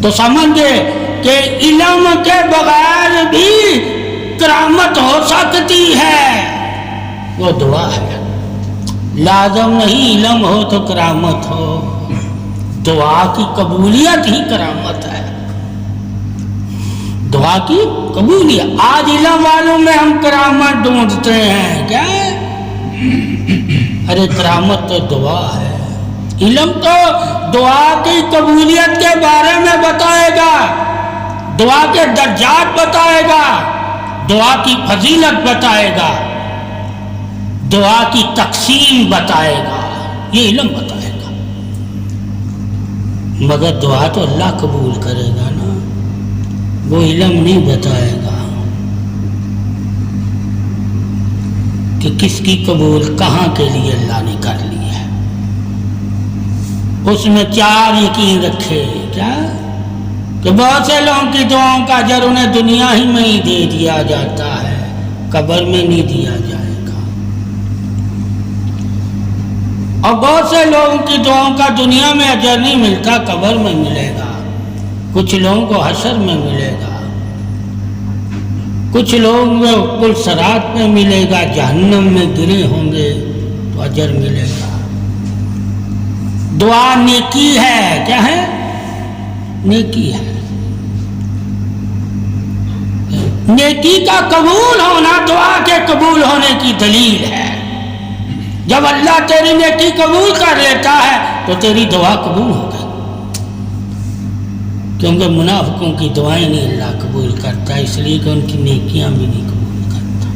تو سمجھے کہ علم کے بغیر بھی کرامت ہو سکتی ہے، وہ دعا ہے۔ لازم نہیں علم ہو تو کرامت ہو، دعا کی قبولیت ہی کرامت ہے، دعا کی قبولیت۔ آج علم والوں میں ہم کرامت ڈھونڈتے ہیں، کیا ہے؟ ارے کرامت تو دعا ہے، علم تو دعا کی قبولیت کے بارے میں بتائے گا، دعا کے درجات بتائے گا، دعا کی فضیلت بتائے گا، دعا کی تقسیم بتائے گا، یہ علم بتائے گا۔ مگر دعا تو اللہ قبول کرے گا نا، وہ علم نہیں بتائے گا کہ کس کی قبول کہاں کے لیے اللہ نے کر لی ہے۔ اس میں چار یقین رکھے، کیا کہ بہت سے لوگوں کی دعاؤں کا اجر انہیں دنیا ہی میں ہی دے دیا جاتا ہے، قبر میں نہیں دیا جائے گا، اور بہت سے لوگوں کی دعاؤں کا دنیا میں اجر نہیں ملتا، قبر میں ملے گا، کچھ لوگوں کو حشر میں ملے گا، کچھ لوگ پل صراط میں ملے گا، جہنم میں گرے ہوں گے تو اجر ملے گا۔ دعا نیکی ہے، کیا ہے؟ نیکی ہے۔ نیکی کا قبول ہونا دعا کے قبول ہونے کی دلیل ہے۔ جب اللہ تیری نیکی قبول کر لیتا ہے تو تیری دعا قبول ہو گئی، کیونکہ منافقوں کی دعائیں نہیں اللہ قبول کرتا، اس لیے کہ ان کی نیکیاں بھی نہیں قبول کرتا۔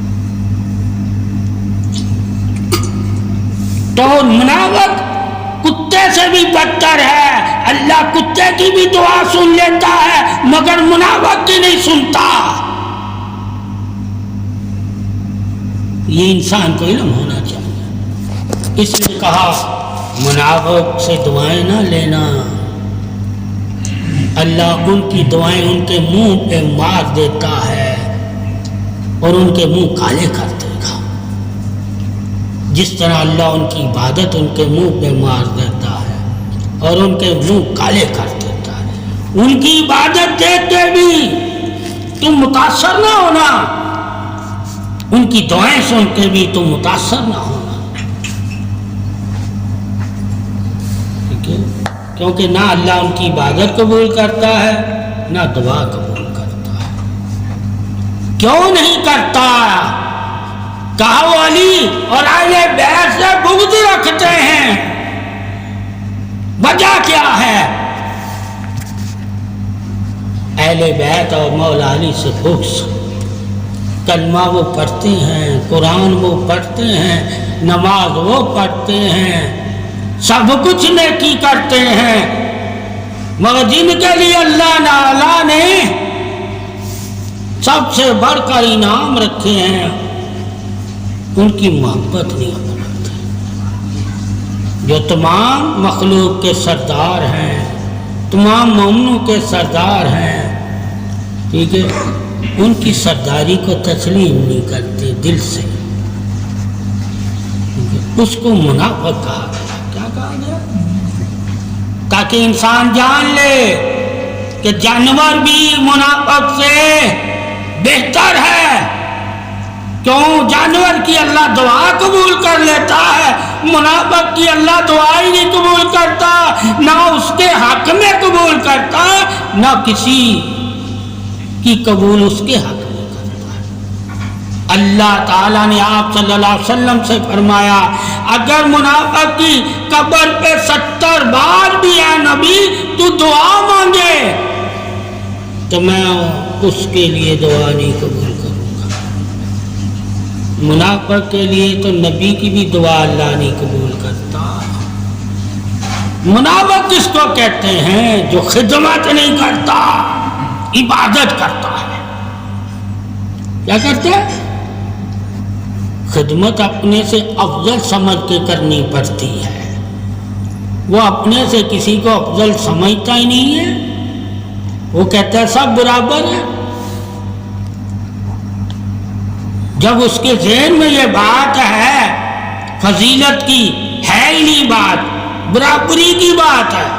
تو منافق کتے سے بھی بدتر ہے، اللہ کتے کی بھی دعا سن لیتا ہے مگر منافق کی نہیں سنتا۔ یہ انسان کو علم ہونا چاہیے، اس لیے کہا منافق سے دعائیں نہ لینا، اللہ ان کی دعائیں ان کے منہ پہ مار دیتا ہے اور ان کے منہ کالے کر دے گا، جس طرح اللہ ان کی عبادت ان کے منہ پہ مار دیتا ہے اور ان کے منہ کالے کر دیتا ہے۔ ان کی عبادت دیکھتے بھی تم متاثر نہ ہونا، ان کی دعائیں سن کے بھی تم متاثر نہ ہونا، ٹھیک ہے؟ کیونکہ نہ اللہ ان کی عبادت قبول کرتا ہے نہ دعا قبول کرتا ہے۔ کیوں نہیں کرتا؟ کہا وہ علی اور اہل بیت سے بغض رکھتے ہیں، وجہ کیا ہے؟ اہل بیت اور مولا علی سے بغض۔ کلمہ وہ پڑھتے ہیں، قرآن وہ پڑھتے ہیں، نماز وہ پڑھتے ہیں، سب کچھ نیکی کرتے ہیں، مگر جن کے لیے اللہ تعالیٰ نے سب سے بڑھ کر انعام رکھے ہیں ان کی محبت نہیں اپناتے۔ جو تمام مخلوق کے سردار ہیں، تمام مومنوں کے سردار ہیں، ٹھیک ہے، ان کی سرداری کو تسلیم نہیں کرتے دل سے، اس کو منافق کہا گیا۔ کیا کہا گیا؟ تاکہ انسان جان لے کہ جانور بھی منافق سے بہتر ہے۔ کیوں؟ جانور کی اللہ دعا قبول کر لیتا ہے، منافق کی اللہ دعا ہی نہیں قبول کرتا، نہ اس کے حق میں قبول کرتا، نہ کسی کی قبول اس کے حق میں کرتا ہے۔ اللہ تعالیٰ نے آپ صلی اللہ علیہ وسلم سے فرمایا اگر منافق کی قبر پہ 70 بار بھی اے نبی تو دعا مانگے تو میں اس کے لیے دعا نہیں قبول کروں گا۔ منافق کے لیے تو نبی کی بھی دعا اللہ نہیں قبول کرتا۔ منافق کس کو کہتے ہیں؟ جو خدمت نہیں کرتا، عبادت کرتا ہے۔ کیا کرتا ہے؟ خدمت اپنے سے افضل سمجھ کے کرنی پڑتی ہے، وہ اپنے سے کسی کو افضل سمجھتا ہی نہیں ہے، وہ کہتا ہے سب برابر ہے۔ جب اس کے ذہن میں یہ بات ہے فضیلت کی، ہے ہی نہیں بات، برابری کی بات ہے،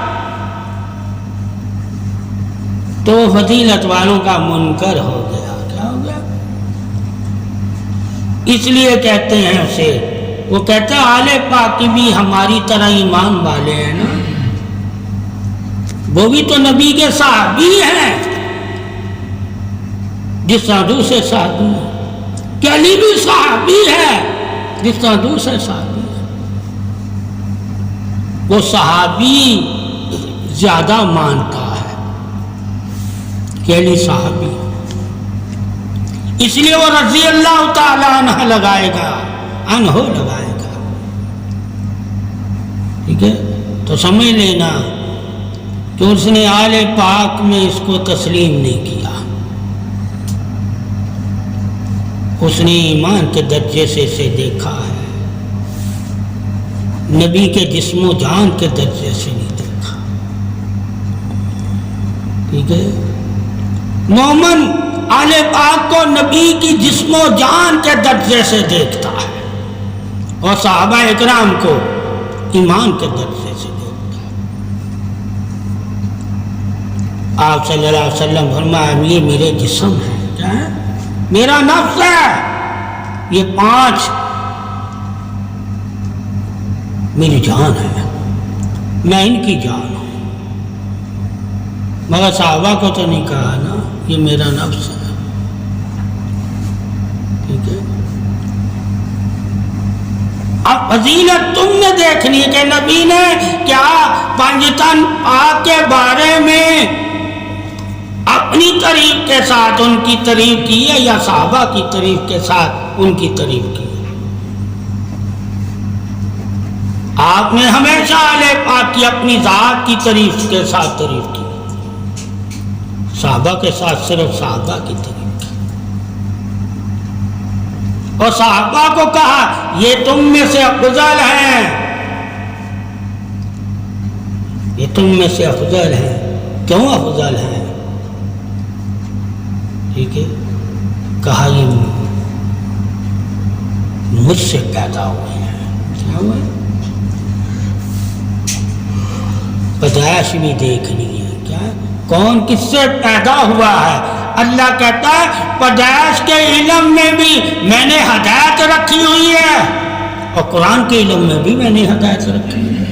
تو فضیلت والوں کا منکر ہو گیا. کیا ہو گیا؟ اس لیے کہتے ہیں اسے، وہ کہتا ہے آل پاک بھی ہماری طرح ایمان والے ہیں نا، وہ بھی تو نبی کے صحابی ہیں جس طرح دوسرے صحابی ہیں. کہ علی بھی صحابی ہے جس طرح دوسرے صحابی ہیں. وہ صحابی زیادہ مانتا ہے کہ علی صحابی ہے، اس لیے وہ رضی اللہ تعالیٰ عنہ لگائے گا، عنہ لگائے گا. ٹھیک ہے؟ تو سمجھ لینا کہ اس نے آل پاک میں اس کو تسلیم نہیں کیا، اس نے ایمان کے درجے سے اسے دیکھا ہے، نبی کے جسم و جان کے درجے سے نہیں دیکھا. ٹھیک ہے؟ مومن آل پاک کو نبی کی جسم و جان کے درجے سے دیکھتا ہے، اور صحابہ اکرام کو ایمان کے درجے سے دیکھتا ہے. آپ صلی اللہ علیہ وسلم فرمایا یہ میرے جسم ہے، کیا ہے؟ میرا نفس ہے، یہ 5 میری جان ہے، میں ان کی جان ہوں. مگر صحابہ کو تو نہیں کہا نا یہ میرا نفس ہے. ٹھیک ہے؟ اب فضیلت تم نے دیکھنی کہ نبی نے کیا پنجتن پاک کے بارے میں اپنی تعریف کے ساتھ ان کی تعریف کی ہے یا صحابہ کی تعریف کے ساتھ ان کی تعریف کی ہے؟ آپ نے ہمیشہ آل پاک کی اپنی ذات کی تعریف کے ساتھ تعریف کی، صحابہ کے ساتھ صرف صحابہ کی تعریف کی، اور صحابہ کو کہا یہ تم میں سے افضل ہیں، یہ تم میں سے افضل ہیں. کیوں افضل ہیں؟ ٹھیک ہے؟ کہا یہ مجھ سے پیدا ہوئے ہیں. کیا ہوئے؟ پیدائش بھی دیکھنی ہے. کیا کون کس سے پیدا ہوا ہے؟ اللہ کہتا ہے پیدائش کے علم میں بھی میں نے ہدایت رکھی ہوئی ہے، اور قرآن کے علم میں بھی میں نے ہدایت رکھی ہوئی ہے.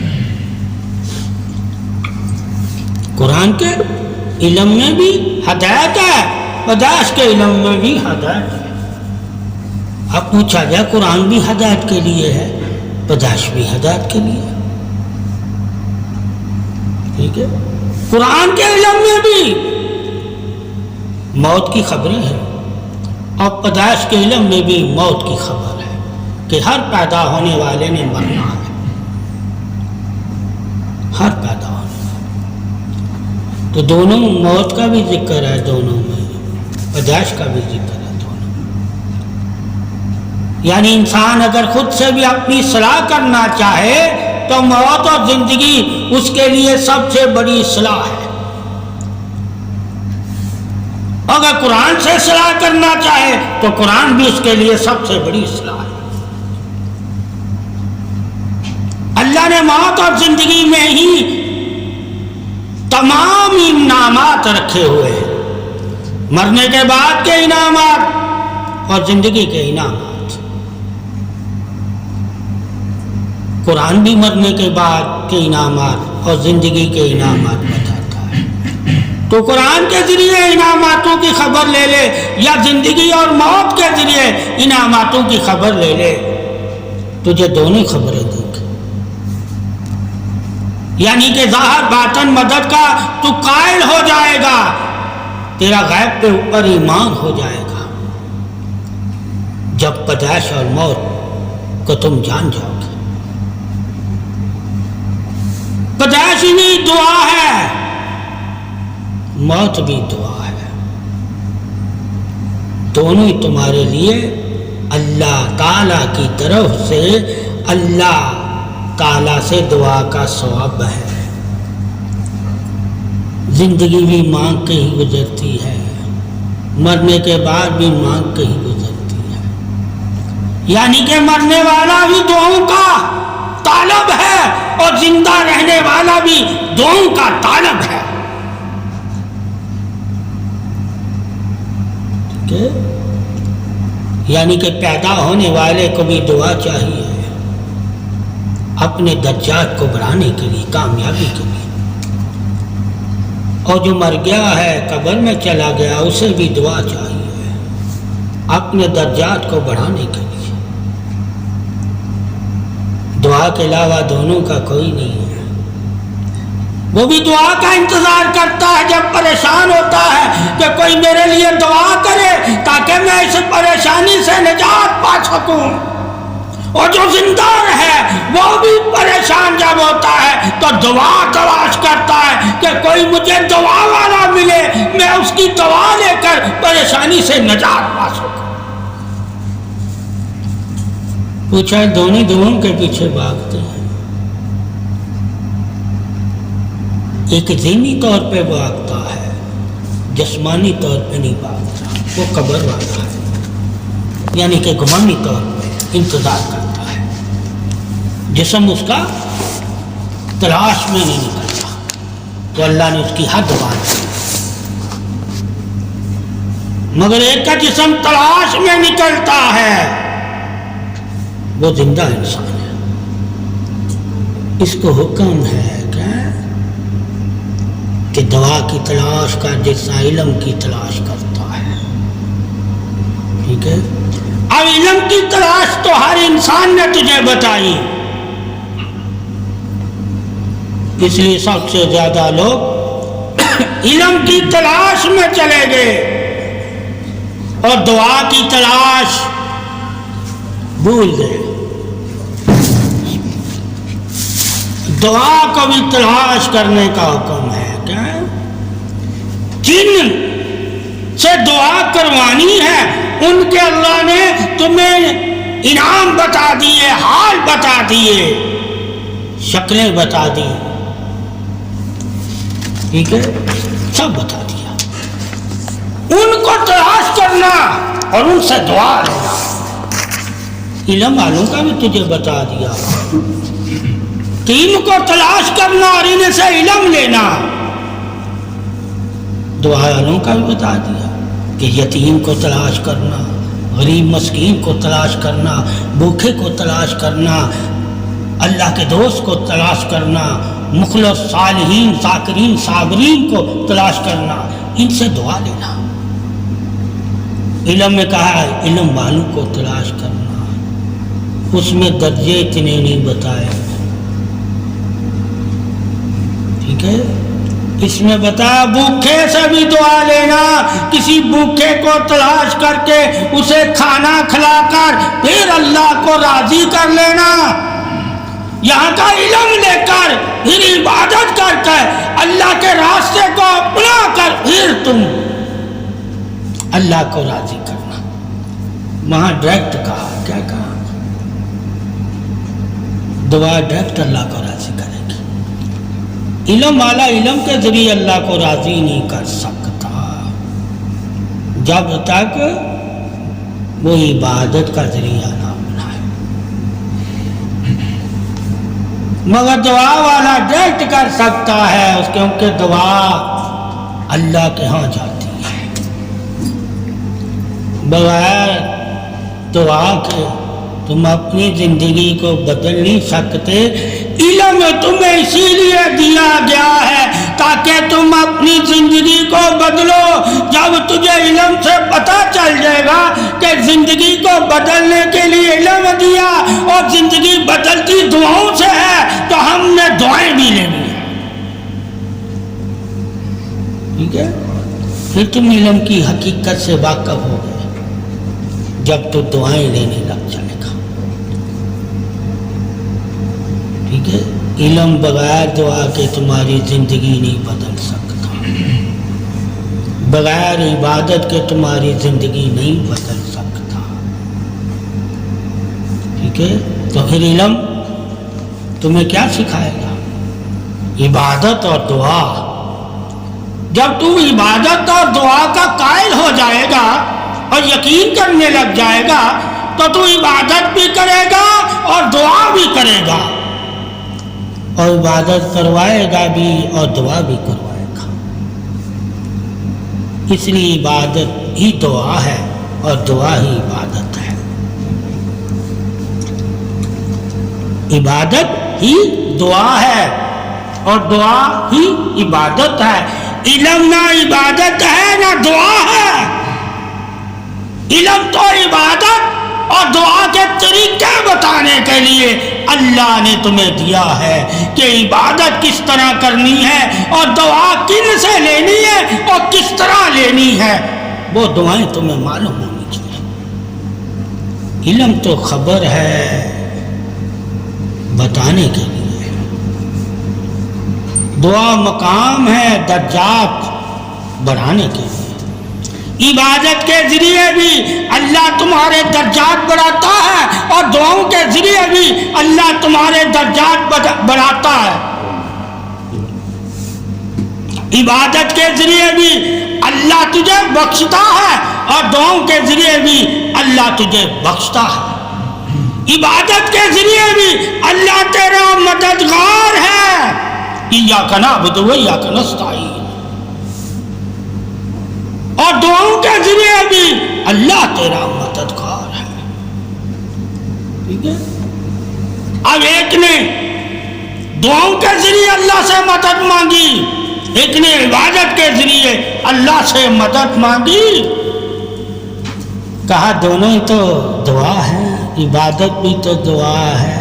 قرآن کے علم میں بھی ہدایت ہے، پیدائش کے علم میں بھی ہدایت ہے. اب پوچھا جائے قرآن بھی ہدایت کے لیے ہے، پیدائش بھی ہدایت کے لیے ہے. ٹھیک ہے؟ قرآن کے علم میں بھی موت کی خبریں ہیں، اور پیدائش کے علم میں بھی موت کی خبر ہے کہ ہر پیدا ہونے والے نے مرنا ہے، ہر پیدا ہونے والے. تو دونوں موت کا بھی ذکر ہے، دونوں میں پیدائش کا بھی ذکر ہے دونوں. یعنی انسان اگر خود سے بھی اپنی اصلاح کرنا چاہے تو موت اور زندگی اس کے لیے سب سے بڑی اصلاح ہے. اگر قرآن سے اصلاح کرنا چاہے تو قرآن بھی اس کے لیے سب سے بڑی اصلاح ہے. اللہ نے موت اور زندگی میں ہی تمام انعامات رکھے ہوئے ہیں، مرنے کے بعد کے انعامات اور زندگی کے انعامات. قرآن بھی مرنے کے بعد کے انعامات اور زندگی کے انعامات بتاتا ہے. تو قرآن کے ذریعے انعاماتوں کی خبر لے لے یا زندگی اور موت کے ذریعے انعاماتوں کی خبر لے لے، تجھے دونوں خبریں دیں گے. یعنی کہ ظاہر باطن مدد کا تو قائل ہو جائے گا، تیرا غیب کے اوپر ایمان ہو جائے گا جب پیدائش اور موت کو تم جان جاؤ گے. پیدائش بھی دعا ہے، موت بھی دعا ہے. دونوں ہی تمہارے لیے اللہ تعالیٰ کی طرف سے اللہ تعالیٰ سے دعا کا ثواب ہے. زندگی بھی مانگ کے ہی گزرتی ہے، مرنے کے بعد بھی مانگ کے ہی گزرتی ہے. یعنی کہ مرنے والا بھی دعاؤں کا طالب ہے اور زندہ رہنے والا بھی دعاؤں کا طالب ہے. ٹھیک ہے، یعنی کہ پیدا ہونے والے کو بھی دعا چاہیے اپنے درجات کو بڑھانے کے لیے، کامیابی کے لیے، اور جو مر گیا ہے قبر میں چلا گیا اسے بھی دعا چاہیے اپنے درجات کو بڑھانے کے لیے۔ دعا کے علاوہ دونوں کا کوئی نہیں ہے۔ وہ بھی دعا کا انتظار کرتا ہے جب پریشان ہوتا ہے کہ کوئی میرے لیے دعا کرے تاکہ میں اس پریشانی سے نجات پا سکوں، اور جو زندہ ہے وہ بھی پریشان جب ہوتا ہے تو دعا تلاش کرتا ہے کہ کوئی مجھے دعا والا ملے، میں اس کی دعا لے کر پریشانی سے نجات پا سکوں۔ پوچھا دونوں دعاؤں کے پیچھے بھاگتے ہیں، ایک ذہنی طور پہ بھاگتا ہے، جسمانی طور پہ نہیں بھاگتا، وہ قبر والا ہے، یعنی کہ گمانی طور پہ انتظار کرتا ہے، جسم اس کا تلاش میں نہیں نکلتا، تو اللہ نے اس کی حد باندھ دی۔ مگر ایک کا جسم تلاش میں نکلتا ہے، وہ زندہ انسان ہے، اس کو حکم ہے کہ دعا کی تلاش کر جیسا علم کی تلاش کرتا ہے، ٹھیک ہے۔ اب علم کی تلاش تو ہر انسان نے تجھے بتائی، اس لیے سب سے زیادہ لوگ علم کی تلاش میں چلے گئے اور دعا کی تلاش بھول گئے۔ دعا کو بھی تلاش کرنے کا حکم ہے، کیا ہے؟ جن سے دعا کروانی ہے ان کے اللہ نے تمہیں انعام بتا دیے، حال بتا دیے، شکلیں بتا دی، ٹھیک ہے، سب بتا دیا۔ ان کو تلاش کرنا اور ان سے دعا لینا، علم والوں کا بھی تجھے بتا دیا کہ ان کو تلاش کرنا اور ان سے علم لینا۔ دعا والوں کا بھی بتا دیا کہ یتیم کو تلاش کرنا، غریب مسکین کو تلاش کرنا، بھوکے کو تلاش کرنا، اللہ کے دوست کو تلاش کرنا، مخلص صالحین ذاکرین صابرین کو تلاش کرنا، ان سے دعا لینا۔ علم میں کہا ہے علم والوں کو تلاش کرنا، اس میں درجے اتنے نہیں بتائے، ٹھیک ہے۔ اس میں بتایا بھوکے سے بھی دعا لینا، کسی بھوکے کو تلاش کر کے اسے کھانا کھلا کر پھر اللہ کو راضی کر لینا، یہاں کا علم لے کر پھر عبادت کر کے اللہ کے راستے کو اپنا کر پھر تم اللہ کو راضی کرنا۔ وہاں ڈائریکٹ کہا، کیا کہا؟ دعا ڈائریکٹ اللہ کو راضی کرے گی۔ علم والا علم کے ذریعے اللہ کو راضی نہیں کر سکتا جب تک وہ عبادت کا ذریعہ نہ بنائے، مگر دعا والا ڈائریکٹ کر سکتا ہے، اس کیونکہ دعا اللہ کے ہاں جاتی ہے، بغیر دعا کے تم اپنی زندگی کو بدل نہیں سکتے۔ علم تمہیں اسی لیے دیا گیا ہے تاکہ تم اپنی زندگی کو بدلو۔ جب تجھے علم سے پتہ چل جائے گا کہ زندگی کو بدلنے کے لیے علم دیا اور زندگی بدلتی دعاؤں سے ہے تو ہم نے دعائیں بھی لینی ہیں، ٹھیک ہے۔ پھر تم علم کی حقیقت سے واقف ہو گئے جب تو دعائیں لینے لگ جائے گا، ٹھیک ہے۔ علم بغیر دعا کے تمہاری زندگی نہیں بدل سکتا، بغیر عبادت کے تمہاری زندگی نہیں بدل سکتا، ٹھیک ہے۔ تو پھر علم تمہیں کیا سکھائے گا؟ عبادت اور دعا۔ جب تم عبادت اور دعا کا قائل ہو جائے گا اور یقین کرنے لگ جائے گا تو تو عبادت بھی کرے گا اور دعا بھی کرے گا، اور عبادت کروائے گا بھی اور دعا بھی کروائے گا۔ اس لیے عبادت ہی دعا ہے اور دعا ہی عبادت ہے. عبادت ہی دعا ہے اور دعا ہی عبادت ہے. علم نہ عبادت ہے نہ دعا ہے. علم تو عبادت اور دعا کے طریقے بتانے کے لیے اللہ نے تمہیں دیا ہے کہ عبادت کس طرح کرنی ہے اور دعا کن سے لینی ہے اور کس طرح لینی ہے. وہ دعائیں تمہیں معلوم ہونی چاہیے. علم تو خبر ہے بتانے کے لیے، دعا مقام ہے درجات بڑھانے کے لیے. عبادت کے ذریعے بھی اللہ تمہارے درجات بڑھاتا ہے اور دعاؤں کے ذریعے بھی اللہ تمہارے درجات بڑھاتا ہے. عبادت کے ذریعے بھی اللہ تجھے بخشتا ہے اور دعاؤں کے ذریعے بھی اللہ تجھے بخشتا ہے. عبادت کے ذریعے بھی اللہ تیرا مددگار ہے. ایاک نعبد و ایاک نستعین. اور دعاؤں کے ذریعے بھی اللہ تیرا مددگار ہے. ٹھیک ہے. اب ایک نے دعاؤں کے ذریعے اللہ سے مدد مانگی، ایک نے عبادت کے ذریعے اللہ سے مدد مانگی. کہا دونوں ہی تو دعا ہے، عبادت بھی تو دعا ہے.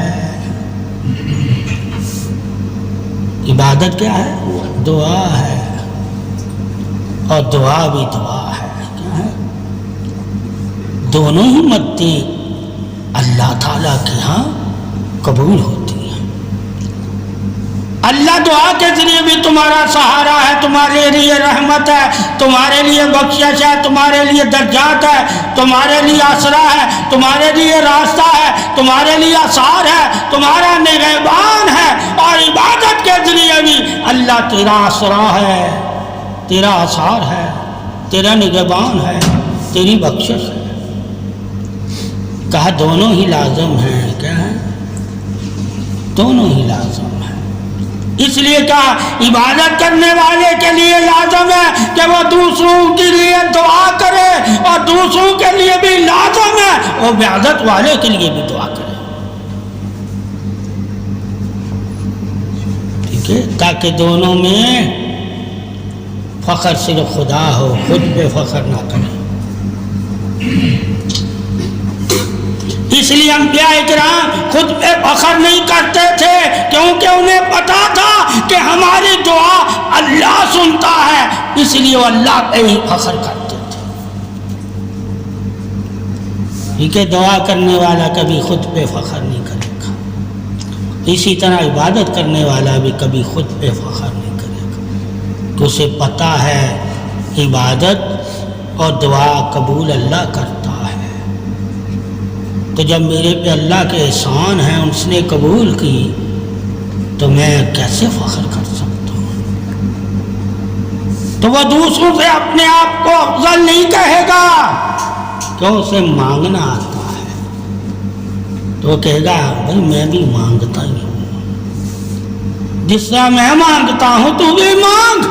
عبادت کیا ہے؟ دعا ہے اور دعا بھی دعا ہے. کیا ہے؟ دونوں ہی مددیں اللہ تعالیٰ کے ہاں قبول ہوتی ہیں. اللہ دعا کے ذریعے بھی تمہارا سہارا ہے، تمہارے لیے رحمت ہے، تمہارے لیے بخشش ہے، تمہارے لیے درجات ہے، تمہارے لیے آسرا ہے، تمہارے لیے راستہ ہے، تمہارے لیے آثار ہے، تمہارا نگہبان ہے. اور عبادت کے ذریعے بھی اللہ تیرا آسرا ہے، تیرا آثار ہے، تیرا نگہبان ہے، تیری بخشش ہے. کہا دونوں ہی لازم ہیں. کیا ہے؟ دونوں ہی لازم ہیں. اس لیے کہا عبادت کرنے والے کے لیے لازم ہے کہ وہ دوسروں کے لیے دعا کرے اور دوسروں کے لیے بھی لازم ہے وہ عبادت والے کے لیے بھی دعا کرے. ٹھیک ہے. تاکہ دونوں میں فخر صرف خدا ہو، خود پہ فخر نہ کرے. اس لیے انبیاء کرام خود پہ فخر نہیں کرتے تھے کیونکہ انہیں پتا تھا کہ ہماری دعا اللہ سنتا ہے، اس لیے وہ اللہ پہ ہی فخر کرتے تھے. ٹھیک ہے. دعا کرنے والا کبھی خود پہ فخر نہیں کرے گا. اسی طرح عبادت کرنے والا بھی کبھی خود پہ فخر نہیں کرے گا. تو اسے پتا ہے عبادت اور دعا قبول اللہ کرتا ہے. تو جب میرے پہ اللہ کے احسان ہیں، اس نے قبول کی، تو میں کیسے فخر کر سکتا ہوں؟ تو وہ دوسروں سے اپنے آپ کو افضل نہیں کہے گا، کیوں؟ اسے مانگنا آتا ہے. تو وہ کہے گا بھائی میں بھی مانگتا ہی ہوں، جس طرح میں مانگتا ہوں تو بھی مانگ.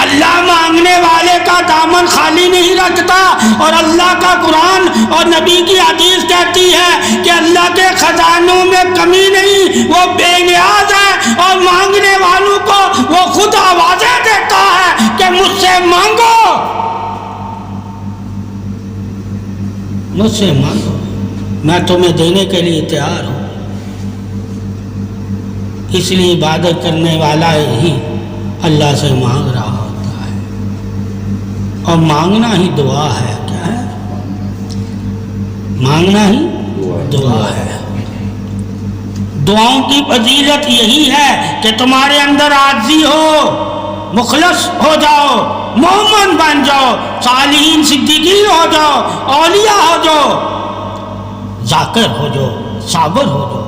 اللہ مانگنے والے کا دامن خالی نہیں رکھتا. اور اللہ کا قرآن اور نبی کی حدیث کہتی ہے کہ اللہ کے خزانوں میں کمی نہیں، وہ بے نیاز ہے. اور مانگنے والوں کو وہ خود آوازیں دیتا ہے کہ مجھ سے مانگو، مجھ سے مانگو، میں تمہیں دینے کے لیے تیار ہوں. اس لیے عبادت کرنے والا ہی اللہ سے مانگ رہا ہوتا ہے اور مانگنا ہی دعا ہے. کیا ہے؟ مانگنا ہی دعا ہے. دعاؤں کی فضیلت یہی ہے کہ تمہارے اندر عاجزی ہو، مخلص ہو جاؤ، مومن بن جاؤ، صالحین صدیقین ہو جاؤ، اولیاء ہو جاؤ، ذاکر ہو جاؤ، صابر ہو جاؤ.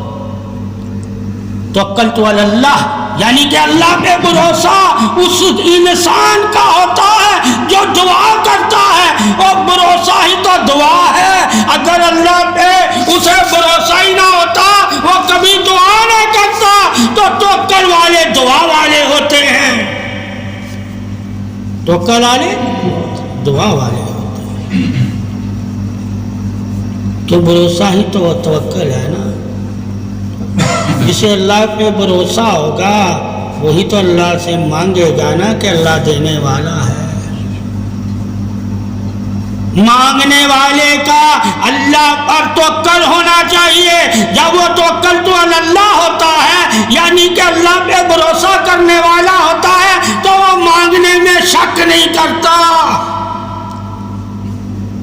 توکلت علی اللہ یعنی کہ اللہ پہ بھروسہ اس انسان کا ہوتا ہے جو دعا کرتا ہے. اور بھروسہ ہی تو دعا ہے. اگر اللہ پہ اسے بھروسہ ہی نہ ہوتا، وہ کبھی دعا نہ کرتا. تو توکل والے دعا والے ہوتے ہیں. توکل والے دعا والے ہوتے ہیں. تو بھروسہ ہی تو توکل ہے نا. جسے اللہ پہ بھروسہ ہوگا وہی تو اللہ سے مانگے گا نا کہ اللہ دینے والا ہے. مانگنے والے کا اللہ پر توکل ہونا چاہیے. جب وہ توکل تو اللہ ہوتا ہے یعنی کہ اللہ پہ بھروسہ کرنے والا ہوتا ہے تو وہ مانگنے میں شک نہیں کرتا.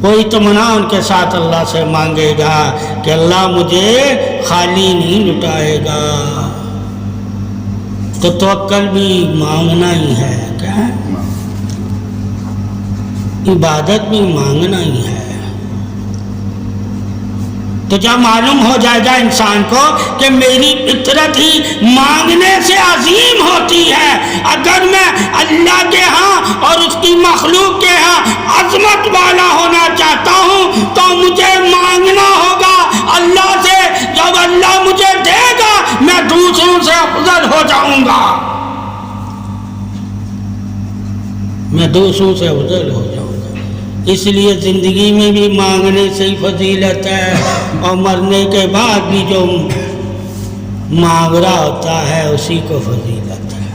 کوئی اطمینان کے ساتھ اللہ سے مانگے گا کہ اللہ مجھے خالی نہیں لٹائے گا. تو توکل بھی مانگنا ہی ہے. کیا ہے؟ عبادت بھی مانگنا ہی ہے. تو جب معلوم ہو جائے گا انسان کو کہ میری فطرت ہی مانگنے سے عظیم ہوتی ہے. اگر میں اللہ کے ہاں اور اس کی مخلوق کے ہاں عظمت والا ہونا چاہتا ہوں تو مجھے مانگنا ہوگا اللہ سے. جب اللہ مجھے دے گا میں دوسروں سے افضل ہو جاؤں گا. میں دوسروں سے افضل ہو جاؤں گا. اس لیے زندگی میں بھی مانگنے سے ہی فضیلت ہے اور مرنے کے بعد بھی جو مانگ رہا ہوتا ہے اسی کو فضیلت ہے.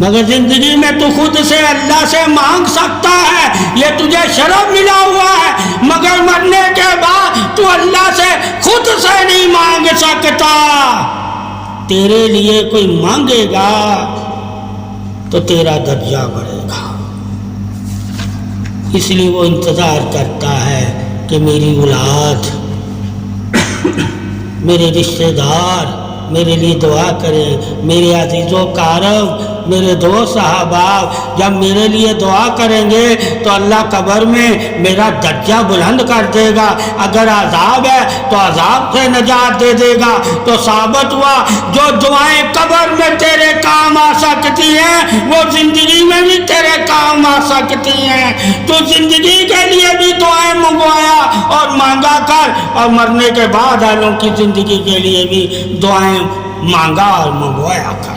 مگر زندگی میں تو خود سے اللہ سے مانگ سکتا ہے, یہ تجھے شرف ملا ہوا ہے, مگر مرنے کے بعد تو اللہ سے خود سے نہیں مانگ سکتا. تیرے لیے کوئی مانگے گا تو تیرا درجہ بڑھے گا. اس لیے وہ انتظار کرتا ہے کہ میری اولاد میرے رشتہ دار میرے لیے دعا کریں, میرے عزیز و اقارب میرے دوست احباب جب میرے لیے دعا کریں گے تو اللہ قبر میں میرا درجہ بلند کر دے گا. اگر عذاب ہے تو عذاب سے نجات دے دے گا. تو ثابت ہوا جو دعائیں قبر میں تیرے کام آ سکتی ہیں وہ زندگی میں بھی تیرے کام آ سکتی ہیں. تو زندگی کے لیے بھی دعائیں منگوایا اور مانگا کر, اور مرنے کے بعد والوں کی زندگی کے لیے بھی دعائیں مانگا اور منگوایا کر.